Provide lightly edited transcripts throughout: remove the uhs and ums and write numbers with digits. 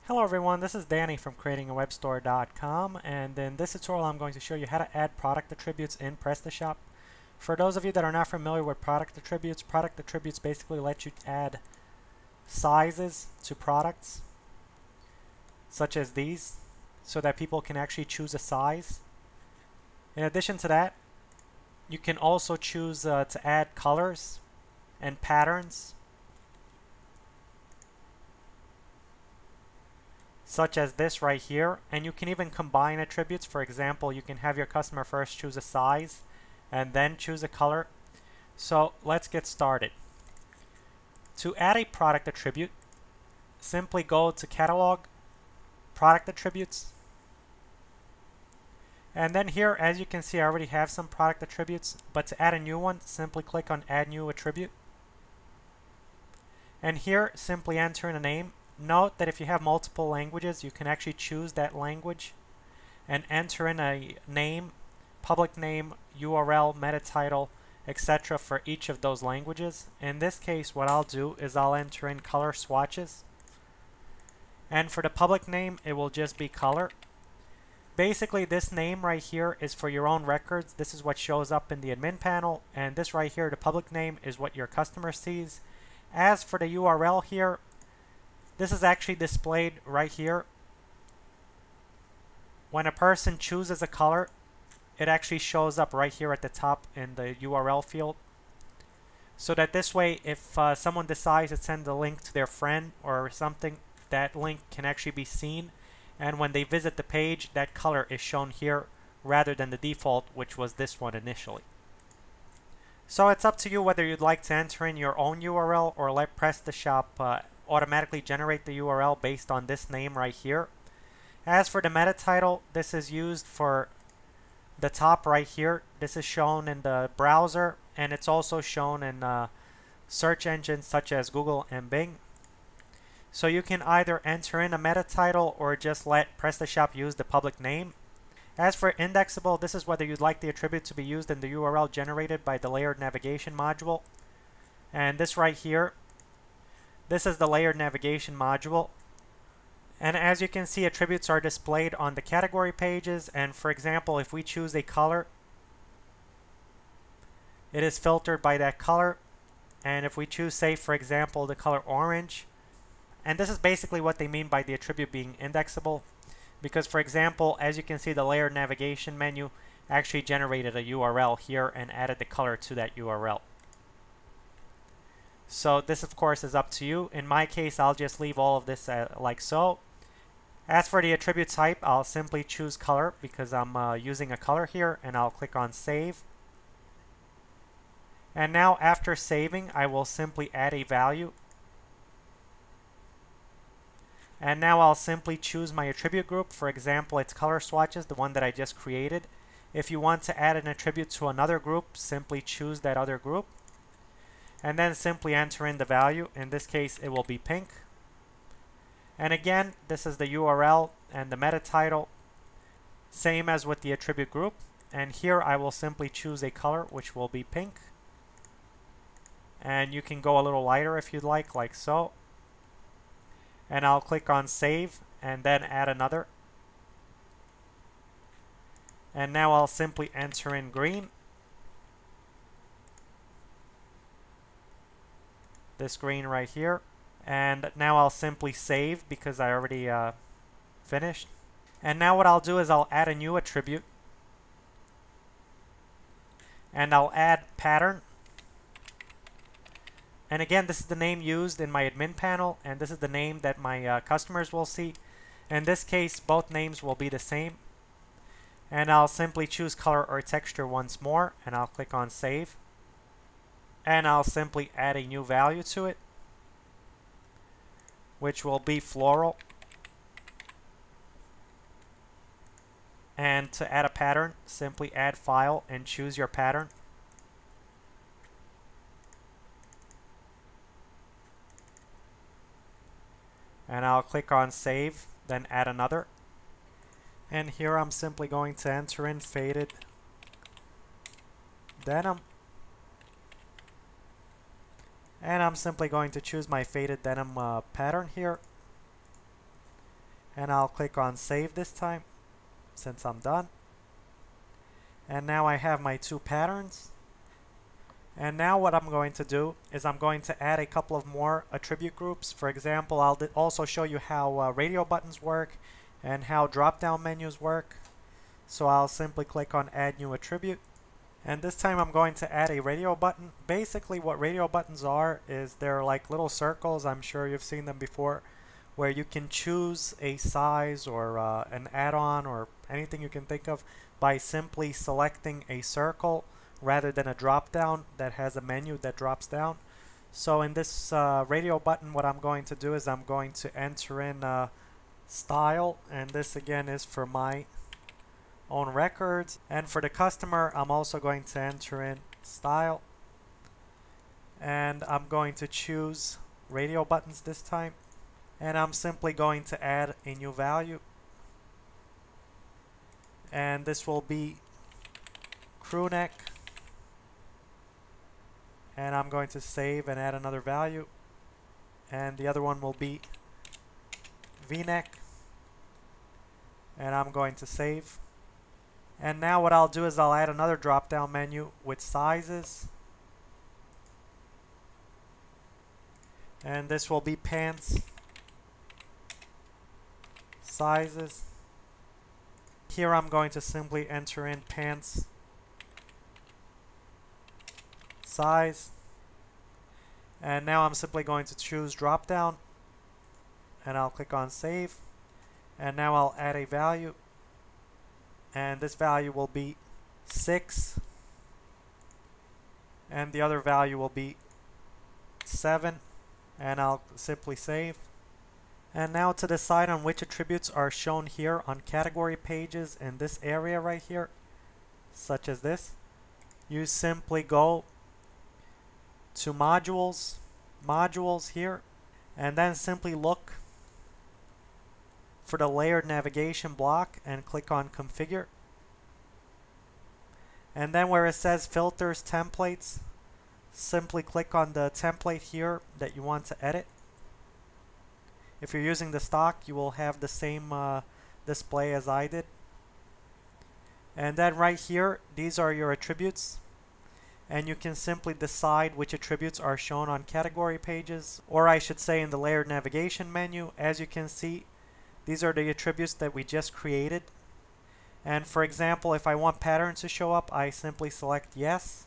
Hello everyone, this is Danny from creatingawebstore.com, and in this tutorial I'm going to show you how to add product attributes in PrestaShop. For those of you that are not familiar with product attributes basically let you add sizes to products such as these so that people can actually choose a size. In addition to that, you can also choose to add colors and patterns such as this right here, and you can even combine attributes. For example, you can have your customer first choose a size and then choose a color. So let's get started. To add a product attribute, simply go to Catalog, Product Attributes, and then here, as you can see, I already have some product attributes, but to add a new one, simply click on Add New Attribute, and here simply enter in a name. Note that if you have multiple languages, you can actually choose that language and enter in a name, public name, URL, meta title, etc. for each of those languages. In this case, what I'll do is I'll enter in color swatches, and for the public name it will just be color. Basically, this name right here is for your own records. This is what shows up in the admin panel, and this right here, the public name, is what your customer sees. As for the URL here, this is actually displayed right here. When a person chooses a color, it actually shows up right here at the top in the URL field. So that this way, if someone decides to send a link to their friend or something, that link can actually be seen. And when they visit the page, that color is shown here rather than the default, which was this one initially. So it's up to you whether you'd like to enter in your own URL or let PrestaShop automatically generate the URL based on this name right here. As for the meta title, this is used for the top right here. This is shown in the browser, and it's also shown in search engines such as Google and Bing. So you can either enter in a meta title or just let PrestaShop use the public name. As for indexable, this is whether you'd like the attribute to be used in the URL generated by the layered navigation module. And this right here, this is the layered navigation module. And as you can see, attributes are displayed on the category pages. And for example, if we choose a color, it is filtered by that color. And if we choose, say, for example, the color orange, and this is basically what they mean by the attribute being indexable. Because, for example, as you can see, the layered navigation menu actually generated a URL here and added the color to that URL. So this, of course, is up to you. In my case, I'll just leave all of this like so. As for the attribute type, I'll simply choose color because I'm using a color here, and I'll click on Save. And now, after saving, I will simply add a value. And now I'll simply choose my attribute group. For example, it's color swatches, the one that I just created. If you want to add an attribute to another group, simply choose that other group. And then simply enter in the value. In this case, it will be pink. And again, this is the URL and the meta title, same as with the attribute group. And here I will simply choose a color, which will be pink. And you can go a little lighter if you'd like so. And I'll click on Save and then add another. And now I'll simply enter in green. This green right here. And now I'll simply save because I already finished. And now what I'll do is I'll add a new attribute. And I'll add pattern. And again, this is the name used in my admin panel, and this is the name that my customers will see. In this case, both names will be the same. And I'll simply choose color or texture once more, and I'll click on Save. And I'll simply add a new value to it, which will be floral. And to add a pattern, simply add File and choose your pattern. And I'll click on Save, then add another. And here I'm simply going to enter in faded denim. And I'm simply going to choose my faded denim pattern here. And I'll click on save this time since I'm done. And now I have my two patterns. And now what I'm going to do is I'm going to add a couple of more attribute groups. For example, I'll also show you how radio buttons work and how drop-down menus work. So I'll simply click on add new attribute. And this time I'm going to add a radio button. Basically what radio buttons are is they're like little circles. I'm sure you've seen them before, where you can choose a size or an add-on or anything you can think of by simply selecting a circle rather than a drop-down that has a menu that drops down. So in this radio button, what I'm going to do is I'm going to enter in style, and this again is for my own records. And for the customer, I'm also going to enter in style, and I'm going to choose radio buttons this time, and I'm simply going to add a new value, and this will be crew neck. And I'm going to save and add another value, and the other one will be V-neck, and I'm going to save. And now what I'll do is I'll add another drop-down menu with sizes, and this will be pants sizes. Here I'm going to simply enter in pants size, and now I'm simply going to choose drop down, and I'll click on save, and now I'll add a value, and this value will be 6, and the other value will be 7, and I'll simply save. And now to decide on which attributes are shown here on category pages in this area right here, such as this, you simply go to modules here, and then simply look for the layered navigation block and click on configure, and then where it says filters templates, simply click on the template here that you want to edit. If you're using the stock, you will have the same display as I did. And then right here, these are your attributes, and you can simply decide which attributes are shown on category pages, or I should say in the layered navigation menu. As you can see, these are the attributes that we just created. And for example, if I want patterns to show up, I simply select yes,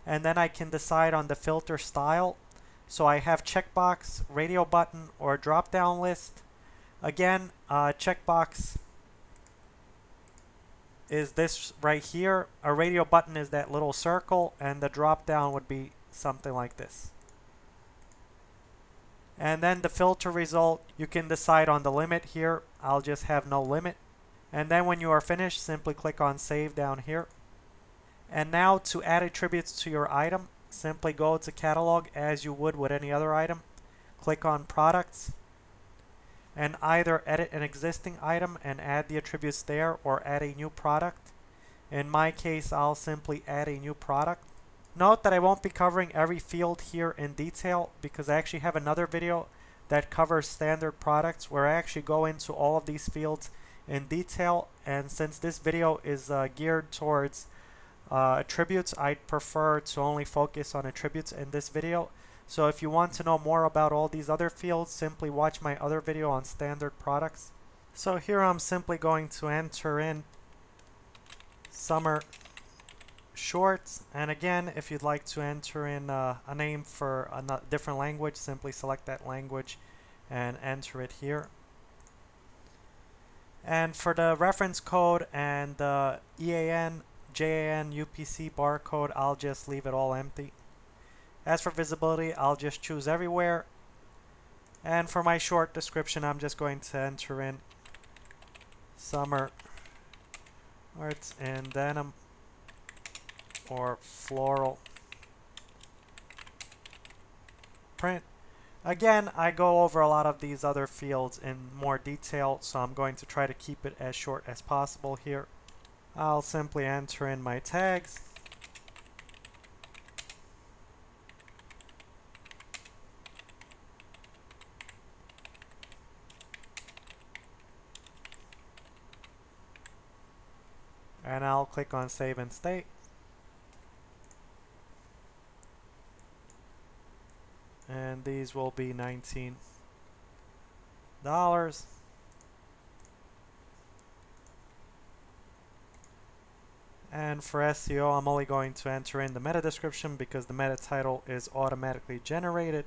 and then I can decide on the filter style. So I have checkbox, radio button, or drop down list. Again, checkbox is this right here. A radio button is that little circle, and the drop down would be something like this. And then the filter result, you can decide on the limit here. I'll just have no limit. And then when you are finished, simply click on save down here. And now to add attributes to your item, simply go to catalog as you would with any other item. Click on products, and either edit an existing item and add the attributes there, or add a new product. In my case, I'll simply add a new product. Note that I won't be covering every field here in detail, because I actually have another video that covers standard products where I actually go into all of these fields in detail. And since this video is geared towards attributes, I'd prefer to only focus on attributes in this video. So if you want to know more about all these other fields, simply watch my other video on standard products. So here I'm simply going to enter in summer shorts, and again, if you'd like to enter in a name for a different language, simply select that language and enter it here. And for the reference code and the EAN, JAN, UPC barcode, I'll just leave it all empty. As for visibility, I'll just choose everywhere. And for my short description, I'm just going to enter in summer shorts in denim or floral print. Again, I go over a lot of these other fields in more detail, so I'm going to try to keep it as short as possible here. I'll simply enter in my tags. and I'll click on Save and State. And these will be $19. And for SEO, I'm only going to enter in the meta description because the meta title is automatically generated.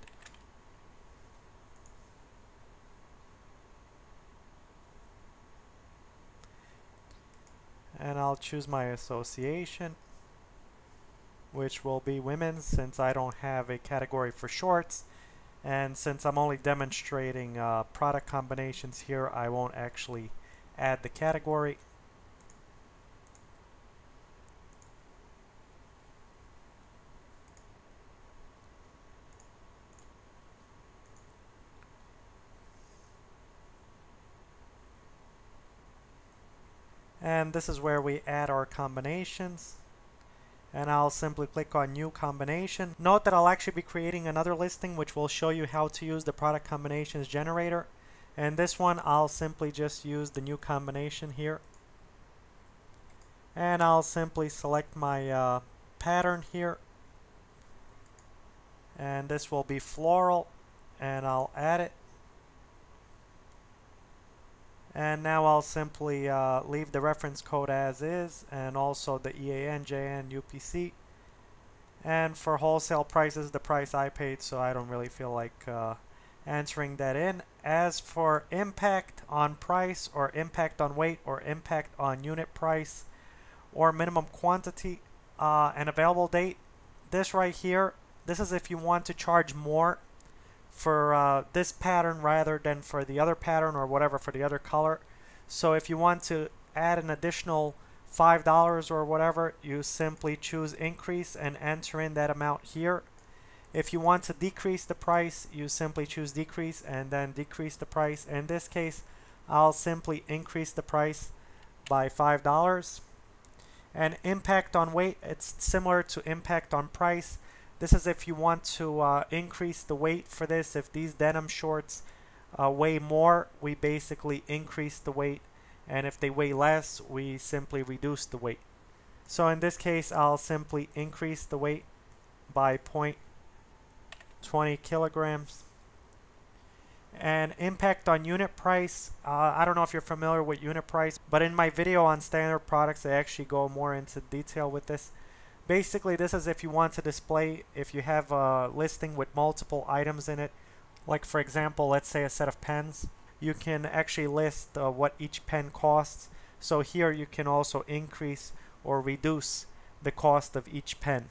And I'll choose my association, which will be women's, since I don't have a category for shorts. And since I'm only demonstrating product combinations here, I won't actually add the category. And this is where we add our combinations. And I'll simply click on New Combination. Note that I'll actually be creating another listing which will show you how to use the product combinations generator. And this one, I'll simply just use the new combination here. And I'll simply select my pattern here. And this will be floral. And I'll add it. And now I'll simply leave the reference code as is, and also the EAN, JN, UPC. And for wholesale prices, the price I paid, so I don't really feel like entering that in. As for impact on price, or impact on weight, or impact on unit price, or minimum quantity, and available date, this right here, this is if you want to charge more for this pattern rather than for the other pattern or whatever for the other color. So if you want to add an additional $5 or whatever, you simply choose increase and enter in that amount here. If you want to decrease the price, you simply choose decrease and then decrease the price. In this case, I'll simply increase the price by $5. And impact on weight, it's similar to impact on price. This is if you want to increase the weight for this. If these denim shorts weigh more, we basically increase the weight. And if they weigh less, we simply reduce the weight. So in this case, I'll simply increase the weight by 0.20 kilograms. And impact on unit price, I don't know if you're familiar with unit price, but in my video on standard products, I actually go more into detail with this. Basically, this is if you want to display, if you have a listing with multiple items in it, like for example, let's say a set of pens, you can actually list what each pen costs. So here you can also increase or reduce the cost of each pen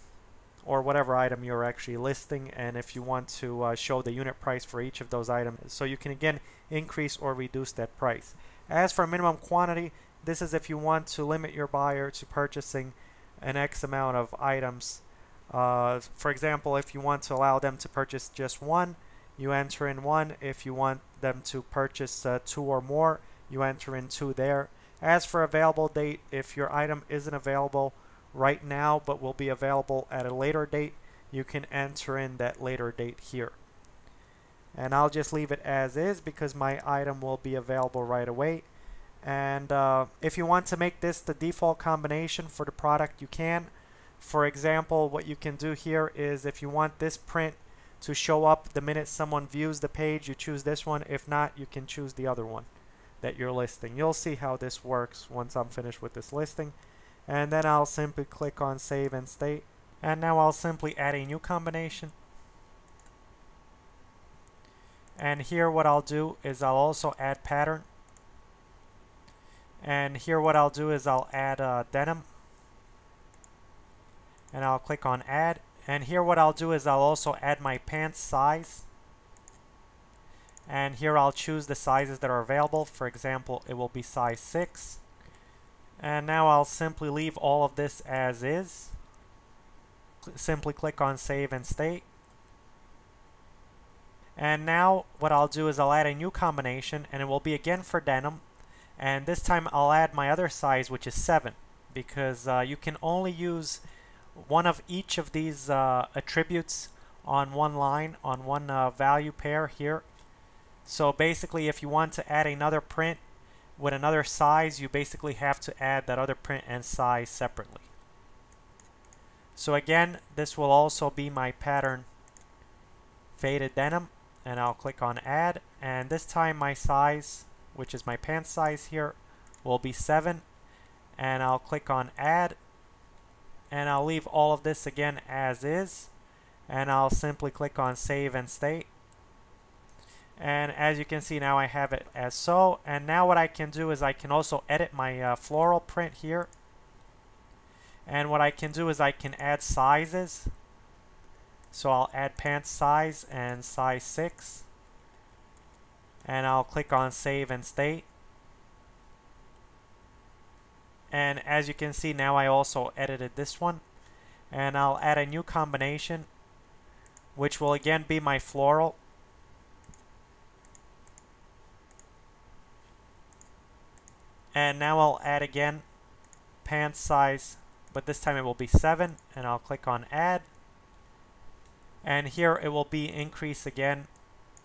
or whatever item you're actually listing, and if you want to show the unit price for each of those items. So you can again increase or reduce that price. As for minimum quantity, this is if you want to limit your buyer to purchasing an X amount of items. For example, if you want to allow them to purchase just one, you enter in 1. If you want them to purchase 2 or more, you enter in 2 there. As for available date, if your item isn't available right now but will be available at a later date, you can enter in that later date here. And I'll just leave it as is because my item will be available right away. And if you want to make this the default combination for the product, you can. For example, what you can do here is if you want this print to show up the minute someone views the page, you choose this one. If not, you can choose the other one that you're listing. You'll see how this works once I'm finished with this listing. And then I'll simply click on Save and State. And now I'll simply add a new combination. And here what I'll do is I'll also add pattern. And here what I'll do is I'll add denim. And I'll click on Add. And here what I'll do is I'll also add my pants size. And here I'll choose the sizes that are available. For example, it will be size 6. And now I'll simply leave all of this as is. Simply click on Save and State. And now what I'll do is I'll add a new combination, and it will be again for denim. And this time I'll add my other size, which is 7, because you can only use one of each of these attributes on one line, on one value pair here. So basically, if you want to add another print with another size, you basically have to add that other print and size separately. So again, this will also be my pattern faded denim, and I'll click on add, and this time my size, which is my pant size here, will be 7, and I'll click on add, and I'll leave all of this again as is, and I'll simply click on save and state. And as you can see, now I have it as so. And now what I can do is I can also edit my floral print here. And what I can do is I can add sizes. So I'll add pant size and size 6. And I'll click on save and state. And as you can see, now I also edited this one. And I'll add a new combination, which will again be my floral. And now I'll add again pant size, but this time it will be 7, and I'll click on add. And here it will be increased again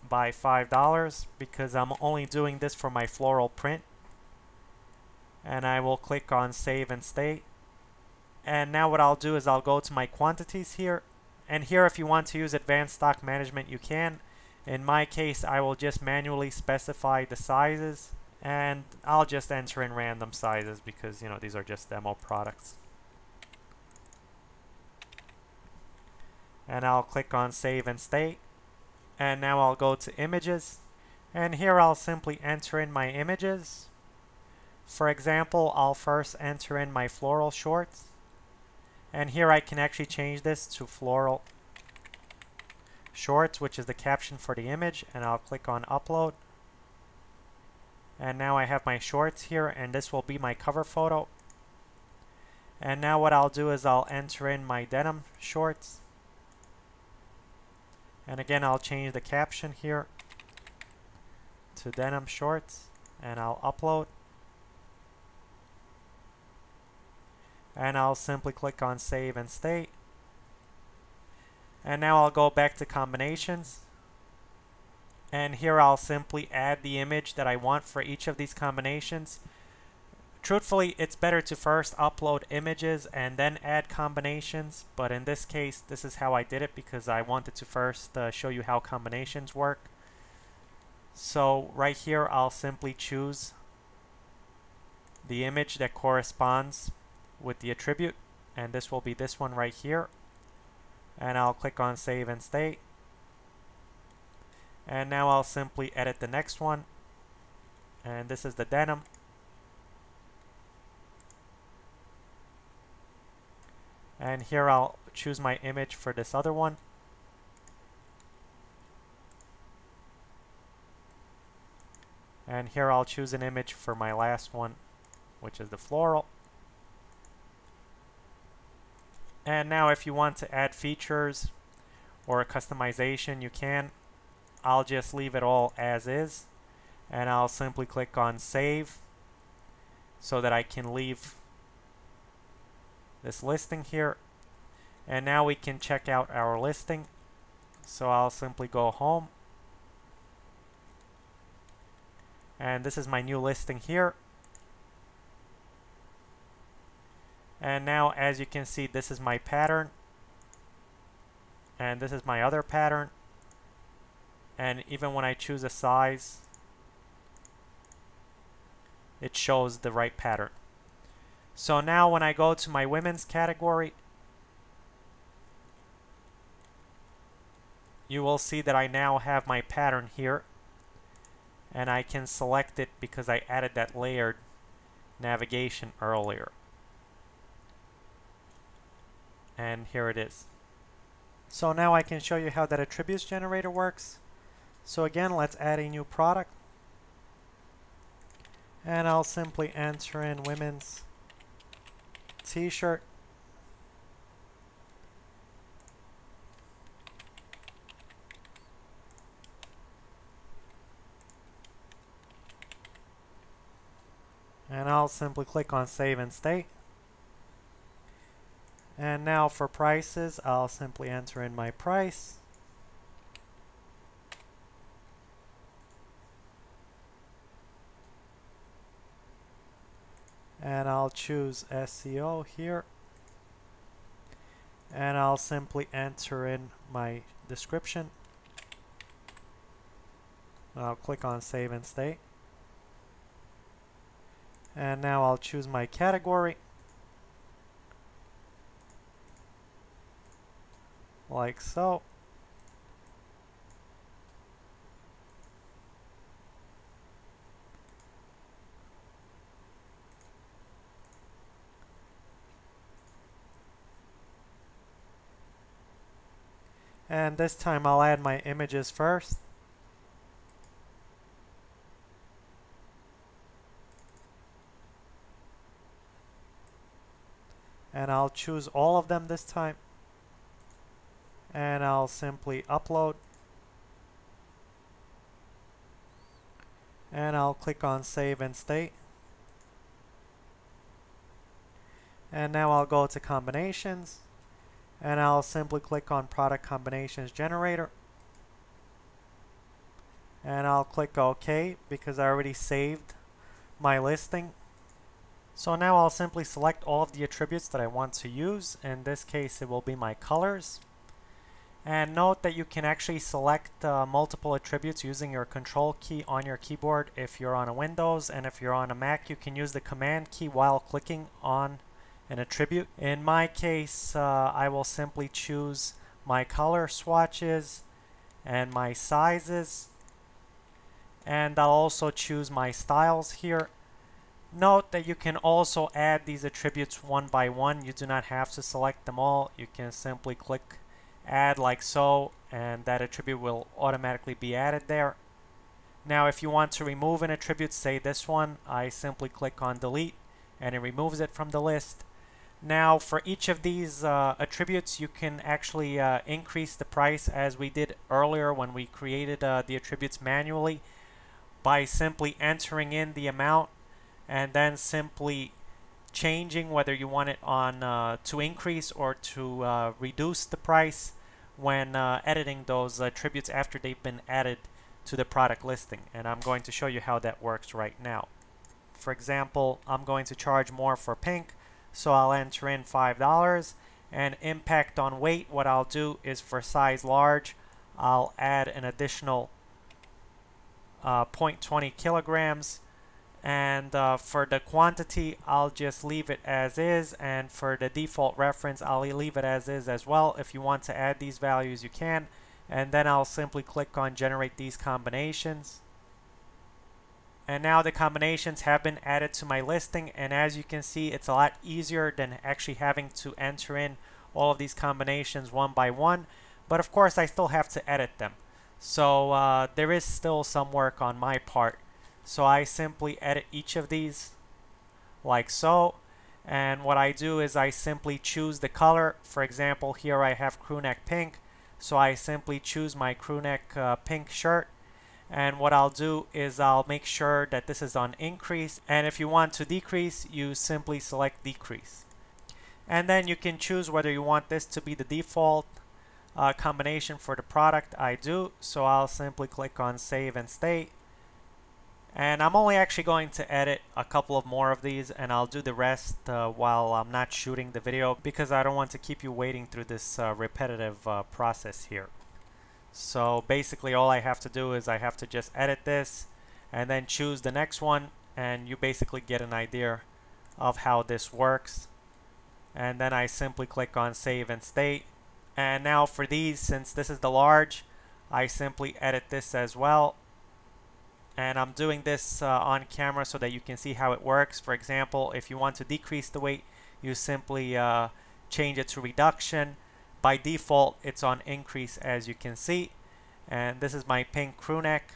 by $5 because I'm only doing this for my floral print. And I will click on save and state. And now what I'll do is I'll go to my quantities here. And here, if you want to use advanced stock management, you can. In my case, I will just manually specify the sizes. And I'll just enter in random sizes because, you know, these are just demo products. And I'll click on save and state. And now I'll go to images. And here I'll simply enter in my images. For example, I'll first enter in my floral shorts. And here I can actually change this to floral shorts, which is the caption for the image. And I'll click on upload. And now I have my shorts here, and this will be my cover photo. And now what I'll do is I'll enter in my denim shorts. And again, I'll change the caption here to denim shorts, and I'll upload. And I'll simply click on save and state. And now I'll go back to combinations. And here I'll simply add the image that I want for each of these combinations. Truthfully, it's better to first upload images and then add combinations. But in this case, this is how I did it because I wanted to first show you how combinations work. So right here, I'll simply choose the image that corresponds with the attribute. And this will be this one right here. And I'll click on save and state. And now I'll simply edit the next one. And this is the denim. And here I'll choose my image for this other one. And here I'll choose an image for my last one, which is the floral. And now if you want to add features or a customization, you can. I'll just leave it all as is, and I'll simply click on save so that I can leave this listing here. And now we can check out our listing. So I'll simply go home, and this is my new listing here. And now, as you can see, this is my pattern, and this is my other pattern. And even when I choose a size, it shows the right pattern. So now when I go to my women's category, you will see that I now have my pattern here. And I can select it because I added that layered navigation earlier. And here it is. So now I can show you how that attributes generator works. So again, let's add a new product. And I'll simply enter in women's t-shirt. And I'll simply click on save and state. And now for prices, I'll simply enter in my price. and I'll choose SEO here, and I'll simply enter in my description. I'll click on Save and State. And now I'll choose my category, like so. And this time I'll add my images first. And I'll choose all of them this time. And I'll simply upload. And I'll click on Save and State. And now I'll go to Combinations. And I'll simply click on Product Combinations Generator. And I'll click OK because I already saved my listing. So now I'll simply select all of the attributes that I want to use. In this case, it will be my colors. And note that you can actually select multiple attributes using your Control key on your keyboard if you're on a Windows, and if you're on a Mac, you can use the Command key while clicking on an attribute. In my case, I will simply choose my color swatches and my sizes, and I'll also choose my styles here. Note that you can also add these attributes one by one. You do not have to select them all. You can simply click add like so, and that attribute will automatically be added there. Now if you want to remove an attribute, say this one, I simply click on delete and it removes it from the list. Now for each of these attributes, you can actually increase the price as we did earlier when we created the attributes manually by simply entering in the amount and then simply changing whether you want it on to increase or to reduce the price when editing those attributes after they've been added to the product listing. And I'm going to show you how that works right now. For example, I'm going to charge more for pink, so I'll enter in $5. And impact on weight, what I'll do is for size large, I'll add an additional 0.20 kilograms. And for the quantity, I'll just leave it as is, and for the default reference, I'll leave it as is as well. If you want to add these values, you can, and then I'll simply click on generate these combinations. And now the combinations have been added to my listing, and as you can see, it's a lot easier than actually having to enter in all of these combinations one by one, but of course I still have to edit them. So there is still some work on my part. So I simply edit each of these like so, and what I do is I simply choose the color. For example, here I have crewneck pink, so I simply choose my crewneck pink shirt, and what I'll do is I'll make sure that this is on increase, and if you want to decrease, you simply select decrease. And then you can choose whether you want this to be the default combination for the product. I do, so I'll simply click on Save and State. And I'm only actually going to edit a couple of more of these, and I'll do the rest while I'm not shooting the video, because I don't want to keep you waiting through this repetitive process here. So basically all I have to do is I have to just edit this and then choose the next one, and you basically get an idea of how this works. And then I simply click on Save and State. And now for these, since this is the large, I simply edit this as well. And I'm doing this on camera so that you can see how it works. For example, if you want to decrease the weight, you simply change it to reduction. By default, it's on increase, as you can see. And this is my pink crew neck.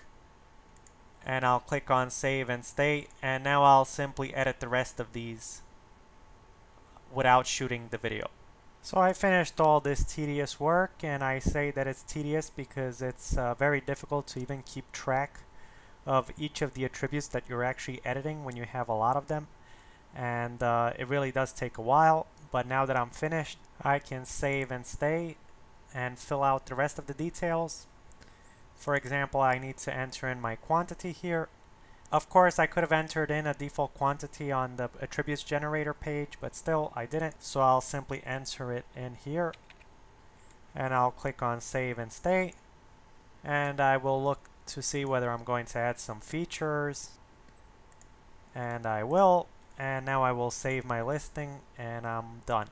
And I'll click on Save and State. And now I'll simply edit the rest of these without shooting the video. So I finished all this tedious work, and I say that it's tedious because it's very difficult to even keep track of each of the attributes that you're actually editing when you have a lot of them, and it really does take a while. But now that I'm finished, I can save and stay and fill out the rest of the details. For example, I need to enter in my quantity here, Of course, I could have entered in a default quantity on the attributes generator page, but still I didn't. So I'll simply enter it in here, and I'll click on Save and Stay. And I will look to see whether I'm going to add some features. And I will. And now I will save my listing, and I'm done.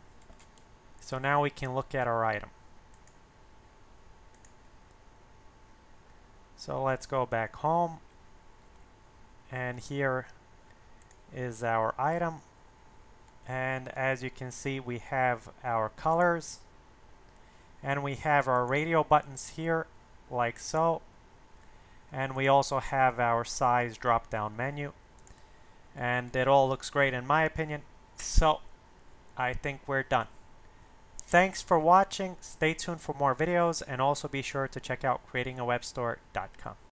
So now we can look at our item. So let's go back home. And here is our item. And as you can see, we have our colors. And we have our radio buttons here, like so. And we also have our size drop-down menu. And it all looks great in my opinion. So I think we're done. Thanks for watching. Stay tuned for more videos, and also be sure to check out creatingawebstore.com.